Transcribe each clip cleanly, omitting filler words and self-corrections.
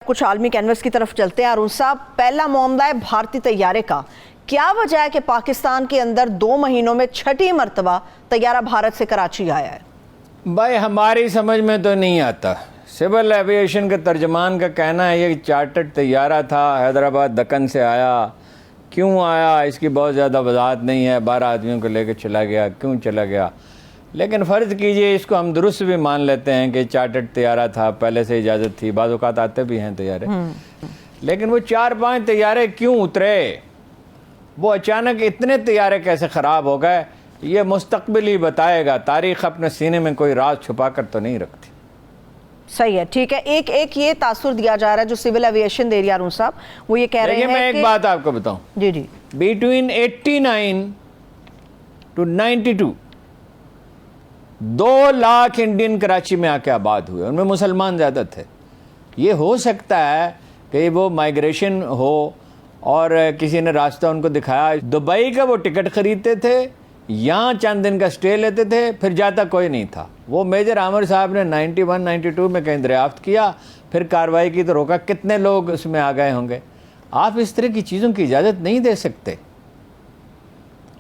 کچھ عالمی کینوس کی طرف چلتے ہیں۔ ارون صاحب، پہلا معاملہ ہے بھارتی طیارے کا، کیا وجہ ہے کہ پاکستان کے اندر 2 مہینوں میں 6ٹھی مرتبہ طیارہ بھارت سے کراچی آیا ہے؟ بھائی ہماری سمجھ میں تو نہیں آتا۔ سول ایویشن کے ترجمان کا کہنا ہے یہ چارٹرڈ طیارہ تھا، حیدرآباد دکن سے آیا، کیوں آیا اس کی بہت زیادہ وضاحت نہیں ہے، 12 آدمیوں کو لے کے چلا گیا، کیوں چلا گیا، لیکن فرض کیجئے اس کو ہم درست بھی مان لیتے ہیں کہ چارٹرڈ طیارہ تھا، پہلے سے اجازت تھی، بعض اوقات آتے بھی ہیں طیارے، لیکن وہ 4-5 طیارے کیوں اترے، وہ اچانک اتنے طیارے کیسے خراب ہو گئے، یہ مستقبل ہی بتائے گا۔ تاریخ اپنے سینے میں کوئی راز چھپا کر تو نہیں رکھتی۔ صحیح ہے، ٹھیک ہے۔ ایک یہ تاثر دیا جا رہا ہے جو سول ایویشن دے رہی ہے ارون صاحب، وہ یہ کہہ رہے ہیں کہ میں ایک بات آپ کو بتاؤں، جی between 89 to 92 2 lakh Indian Karachi میں آ کے آباد ہوئے، ان میں مسلمان زیادہ تھے۔ یہ ہو سکتا ہے کہ وہ مائیگریشن ہو اور کسی نے راستہ ان کو دکھایا، دبئی کا وہ ٹکٹ خریدتے تھے، یہاں چند دن کا سٹے لیتے تھے، پھر جاتا کوئی نہیں تھا۔ وہ میجر عامر صاحب نے 91-92 میں کہیں دریافت کیا، پھر کارروائی کی تو روکا، کتنے لوگ اس میں آ گئے ہوں گے۔ آپ اس طرح کی چیزوں کی اجازت نہیں دے سکتے،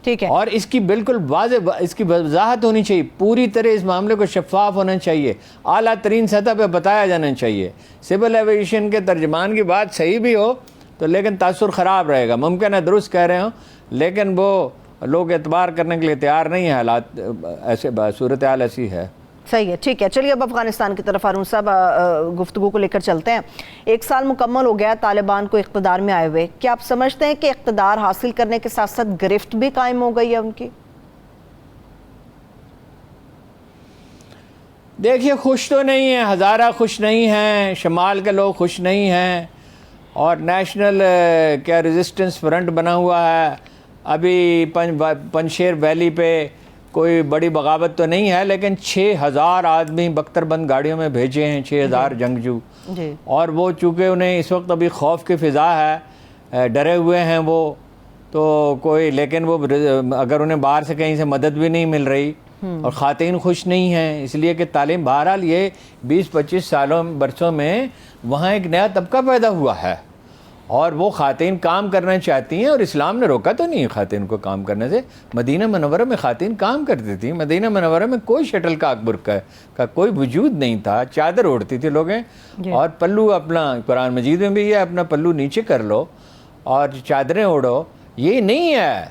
ٹھیک ہے، اور اس کی بالکل واضح اس کی وضاحت ہونی چاہیے، پوری طرح اس معاملے کو شفاف ہونا چاہیے، اعلیٰ ترین سطح پہ بتایا جانا چاہیے۔ سول ایویشن کے ترجمان کی بات صحیح بھی ہو تو لیکن تاثر خراب رہے گا، ممکن ہے درست کہہ رہے ہوں، لیکن وہ لوگ اعتبار کرنے کے لیے تیار نہیں ہیں، حالات ایسے، صورتحال ایسی ہے۔ صحیح ہے، ٹھیک ہے۔ چلیے اب افغانستان کی طرف ارون صاحب گفتگو کو لے کر چلتے ہیں۔ 1 سال مکمل ہو گیا طالبان کو اقتدار میں آئے ہوئے، کیا آپ سمجھتے ہیں کہ اقتدار حاصل کرنے کے ساتھ ساتھ گرفت بھی قائم ہو گئی ہے ان کی؟ دیکھیے خوش تو نہیں ہیں، ہزارہ خوش نہیں ہیں، شمال کے لوگ خوش نہیں ہیں، اور نیشنل کیا ریزسٹنس فرنٹ بنا ہوا ہے۔ ابھی پنشیر ویلی پہ کوئی بڑی بغاوت تو نہیں ہے، لیکن 6000 آدمی بختر بند گاڑیوں میں بھیجے ہیں، 6000 جنگجو، اور وہ چونکہ انہیں اس وقت ابھی خوف کی فضا ہے، ڈرے ہوئے ہیں وہ تو کوئی، لیکن وہ اگر انہیں باہر سے کہیں سے مدد بھی نہیں مل رہی، اور خواتین خوش نہیں ہیں، اس لیے کہ تعلیم، بہرحال یہ 20-25 برسوں میں وہاں ایک نیا طبقہ پیدا ہوا ہے، اور وہ خواتین کام کرنا چاہتی ہیں، اور اسلام نے روکا تو نہیں خواتین کو کام کرنے سے۔ مدینہ منورہ میں خواتین کام کرتی تھیں، مدینہ منورہ میں کوئی شٹل کا برقع کا کوئی وجود نہیں تھا، چادر اوڑھتی تھی لوگیں، اور پلو اپنا، قرآن مجید میں بھی ہے اپنا پلو نیچے کر لو اور چادریں اوڑھو، یہ نہیں ہے۔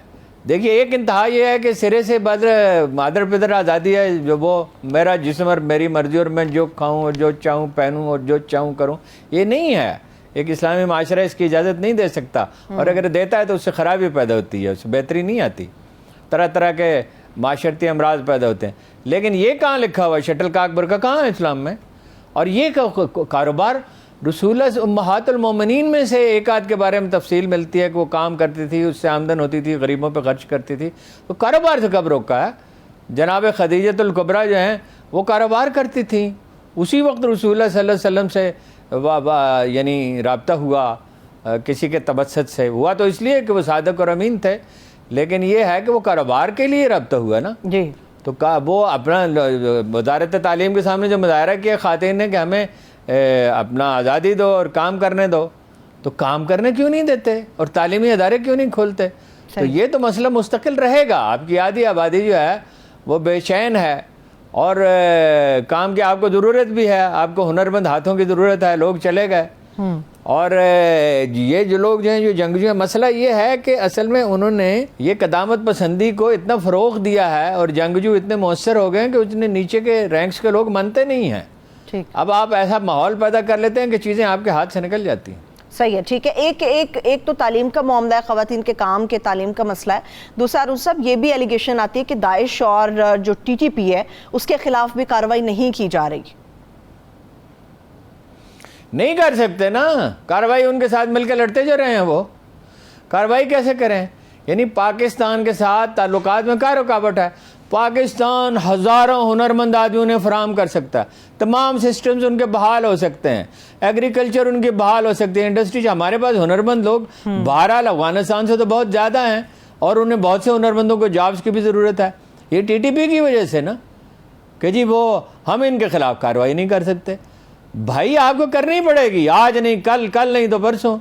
دیکھیے ایک انتہا یہ ہے کہ سرے سے مادر پدر آزادی ہے، جو وہ میرا جسم اور میری مرضی، اور میں جو کھاؤں اور جو چاہوں پہنوں اور جو چاہوں کروں، یہ نہیں ہے۔ ایک اسلامی معاشرہ اس کی اجازت نہیں دے سکتا، اور اگر دیتا ہے تو اس سے خرابی پیدا ہوتی ہے، اس سے بہتری نہیں آتی، طرح طرح کے معاشرتی امراض پیدا ہوتے ہیں۔ لیکن یہ کہاں لکھا ہوا ہے، شٹل کاک برقع کہاں ہے اسلام میں؟ اور یہ کاروبار رسول امہات المومنین میں سے ایک آدھ کے بارے میں تفصیل ملتی ہے کہ وہ کام کرتی تھی، اس سے آمدن ہوتی تھی، غریبوں پہ خرچ کرتی تھی، تو کاروبار سے کب روکا ہے؟ جناب خدیجۃ الکبریٰ جو ہیں وہ کاروبار کرتی تھیں، اسی وقت رسول اللہ صلی اللہ علیہ وسلم سے یعنی رابطہ ہوا، کسی کے تبسط سے ہوا تو اس لیے کہ وہ صادق اور امین تھے، لیکن یہ ہے کہ وہ کاروبار کے لیے رابطہ ہوا نا، جی، تو وہ اپنا وزارت تعلیم کے سامنے جو مظاہرہ کیا خواتین نے کہ ہمیں اپنا آزادی دو اور کام کرنے دو، تو کام کرنے کیوں نہیں دیتے اور تعلیمی ادارے کیوں نہیں کھولتے؟ تو یہ تو مسئلہ مستقل رہے گا۔ آپ کی آدھی آبادی جو ہے وہ بے چین ہے، اور کام کی آپ کو ضرورت بھی ہے، آپ کو ہنرمند ہاتھوں کی ضرورت ہے، لوگ چلے گئے، اور یہ جو لوگ جو ہیں جو جنگجو ہیں، مسئلہ یہ ہے کہ اصل میں انہوں نے یہ قدامت پسندی کو اتنا فروغ دیا ہے، اور جنگجو اتنے مؤثر ہو گئے ہیں کہ اتنے نیچے کے رینکس کے لوگ مانتے نہیں ہیں۔ اب آپ ایسا ماحول پیدا کر لیتے ہیں کہ چیزیں آپ کے ہاتھ سے نکل جاتی ہیں۔ صحیح ہے، ٹھیک ہے۔ ایک تو تعلیم کا معاملہ ہے، خواتین کے کام کے تعلیم کا مسئلہ ہے۔ دوسرا ارون صاحب یہ بھی ایلیگیشن آتی ہے کہ داعش اور جو ٹی ٹی پی ہے اس کے خلاف بھی کارروائی نہیں کی جا رہی۔ نہیں کر سکتے نا، کارروائی ان کے ساتھ مل کے لڑتے جو رہے ہیں، وہ کارروائی کیسے کریں؟ یعنی پاکستان کے ساتھ تعلقات میں کیا رکاوٹ ہے؟ پاکستان ہزاروں ہنرمند آدمیوں نے فراہم کر سکتا ہے، تمام سسٹمز ان کے بحال ہو سکتے ہیں، ایگریکلچر ان کے بحال ہو سکتے ہیں، انڈسٹری، ہمارے پاس ہنرمند لوگ بہرحال افغانستان سے تو بہت زیادہ ہیں، اور انہیں بہت سے ہنرمندوں کو جابز کی بھی ضرورت ہے۔ یہ ٹی ٹی پی کی وجہ سے نا، کہ جی وہ ہم ان کے خلاف کارروائی نہیں کر سکتے۔ بھائی آپ کو کرنی پڑے گی، آج نہیں کل نہیں تو پرسوں۔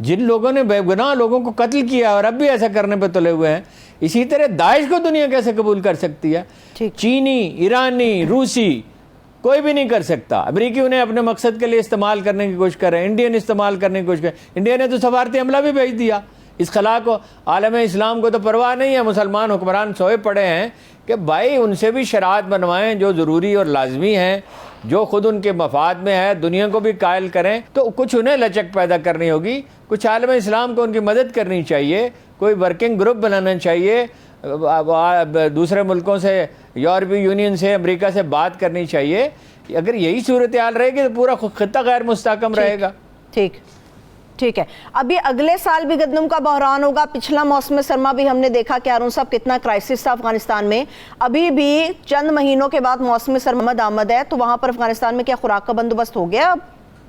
جن لوگوں نے بے گناہ لوگوں کو قتل کیا اور اب بھی ایسا کرنے پہ تلے ہوئے ہیں، اسی طرح داعش کو دنیا کیسے قبول کر سکتی ہے؟ چینی، ایرانی، روسی کوئی بھی نہیں کر سکتا۔ امریکی انہیں اپنے مقصد کے لیے استعمال کرنے کی کوشش کر رہے ہیں، انڈین استعمال کرنے کی کوشش کر رہے ہیں۔ انڈیا نے تو سفارتی عملہ بھی بھیج دیا اس خلا کو۔ عالم اسلام کو تو پرواہ نہیں ہے، مسلمان حکمران سوئے پڑے ہیں کہ بھائی ان سے بھی شرائط بنوائیں جو ضروری اور لازمی ہیں، جو خود ان کے مفاد میں ہے، دنیا کو بھی قائل کریں۔ تو کچھ انہیں لچک پیدا کرنی ہوگی، کچھ عالم اسلام کو ان کی مدد کرنی چاہیے، کوئی ورکنگ گروپ بنانا چاہیے، دوسرے ملکوں سے، یورپی یونین سے، امریکہ سے بات کرنی چاہیے۔ اگر یہی صورتحال رہے گی تو پورا خطہ غیر مستحکم رہے گا۔ ٹھیک ہے۔ ابھی اگلے سال بھی گندم کا بحران ہوگا۔ پچھلا موسم سرما بھی ہم نے دیکھا کہ ہارون صاحب کتنا کرائسس تھا افغانستان میں۔ ابھی بھی چند مہینوں کے بعد موسم سرما آمد ہے، تو وہاں پر افغانستان میں کیا خوراک کا بندوبست ہو گیا؟ اب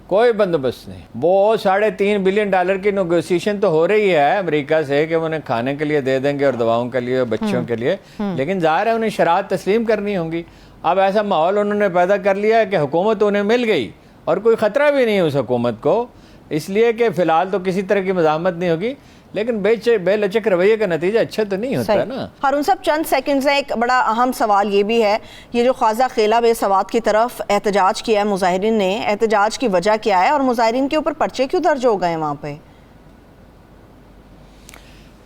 کوئی بندوبست نہیں۔ وہ $3.5 بلین کی نیگوسیشن تو ہو رہی ہے امریکہ سے کہ وہ انہیں کھانے کے لیے دے دیں گے اور دواؤں کے لیے اور بچوں کے لیے، لیکن ظاہر ہے انہیں شرائط تسلیم کرنی ہوں گی۔ اب ایسا ماحول انہوں نے پیدا کر لیا ہے کہ حکومت انہیں مل گئی اور کوئی خطرہ بھی نہیں ہے اس حکومت کو، اس لیے کہ فی الحال تو کسی طرح کی مزاحمت نہیں ہوگی، لیکن بے لچک رویے کا نتیجہ اچھا تو نہیں ہوتا ہے نا۔ ہارون صاحب چند سیکنڈز ہیں، ایک بڑا اہم سوال یہ بھی ہے، یہ جو خواجہ خیلہ بے سواد کی طرف احتجاج کیا ہے مظاہرین نے، احتجاج کی وجہ کیا ہے اور مظاہرین کے اوپر پرچے کیوں درج ہو گئے وہاں پہ؟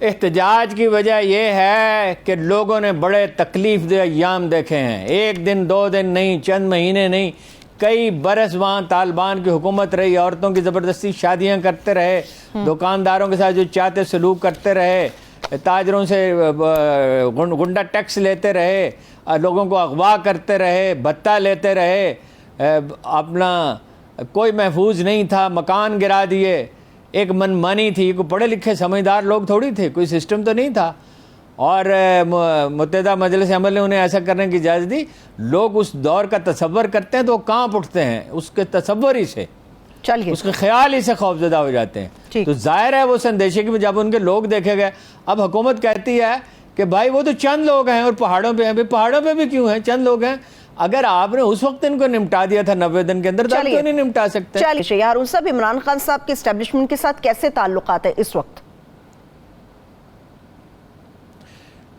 احتجاج کی وجہ یہ ہے کہ لوگوں نے بڑے تکلیف دہ ایام دیکھے ہیں، 1 دن 2 دن نہیں، چند مہینے نہیں، کئی برس وہاں طالبان کی حکومت رہی، عورتوں کی زبردستی شادیاں کرتے رہے، دکانداروں کے ساتھ جو چاہتے سلوک کرتے رہے، تاجروں سے گنڈا ٹیکس لیتے رہے، لوگوں کو اغوا کرتے رہے، بھتہ لیتے رہے، اپنا کوئی محفوظ نہیں تھا، مکان گرا دیے، ایک من مانی تھی، کوئی پڑھے لکھے سمجھدار لوگ تھوڑی تھے، کوئی سسٹم تو نہیں تھا، اور متحدہ مجلس عمل نے انہیں ایسا کرنے کی اجازت دی۔ لوگ اس دور کا تصور کرتے ہیں تو وہ کانپ اٹھتے ہیں، اس کے تصور ہی سے، اس کے خیال ہی سے خوفزدہ ہو جاتے ہیں۔ تو ظاہر ہے وہ اندیشے کی جب ان کے لوگ دیکھے گئے۔ اب حکومت کہتی ہے کہ بھائی وہ تو چند لوگ ہیں اور پہاڑوں پہ ہیں، پہاڑوں پہ بھی کیوں ہیں، چند لوگ ہیں، اگر آپ نے اس وقت ان کو نمٹا دیا تھا 90 دن کے اندر تو کیوں نہیں نمٹا سکتے؟ چلیے ہارون صاحب، عمران خان صاحب کے اسٹیبلشمنٹ کے ساتھ کیسے تعلقات ہیں اس وقت؟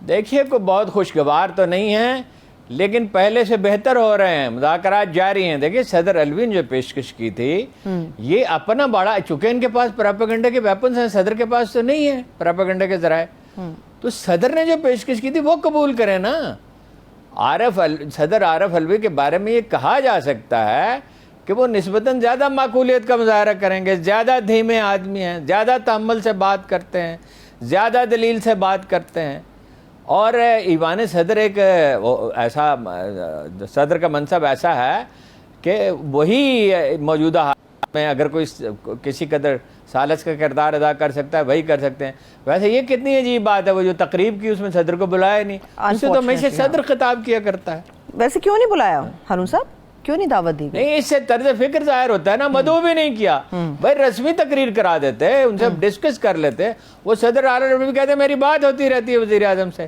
دیکھیے کوئی بہت خوشگوار تو نہیں ہیں، لیکن پہلے سے بہتر ہو رہے ہیں، مذاکرات جاری ہیں۔ دیکھیے صدر الوی نے جو پیشکش کی تھی، یہ اپنا بڑا، چونکہ ان کے پاس پراپیگنڈا کے ویپنز ہیں، صدر کے پاس تو نہیں ہے پراپیگنڈا کے ذرائع، تو صدر نے جو پیشکش کی تھی وہ قبول کریں نا۔ صدر عارف الوی کے بارے میں یہ کہا جا سکتا ہے کہ وہ نسبتاً زیادہ معقولیت کا مظاہرہ کریں گے، زیادہ دھیمے آدمی ہیں، زیادہ تحمل سے بات کرتے ہیں، زیادہ دلیل سے بات کرتے ہیں، اور ایوان صدر ایک ایسا صدر کا منصب ایسا ہے کہ وہی موجودہ حالات میں اگر کوئی کسی قدر ثالث کا کردار ادا کر سکتا ہے وہی کر سکتے ہیں۔ ویسے یہ کتنی عجیب بات ہے، وہ جو تقریب کی اس میں صدر کو بلایا نہیں، اس سے تو ہمیشہ صدر خطاب کیا کرتا ہے۔ ویسے کیوں نہیں بلایا ہارون صاحب، کیوں نہیں دعوت دی گئی؟ نہیں، اس سے طرز فکر ظاہر ہوتا ہے نا، مدعو بھی نہیں کیا، بھائی رسمی تقریر کرا دیتے، ان سے ڈسکس کر لیتے۔ وہ صدر عارف الوی بھی کہتے ہیں میری بات ہوتی رہتی ہے وزیر اعظم سے،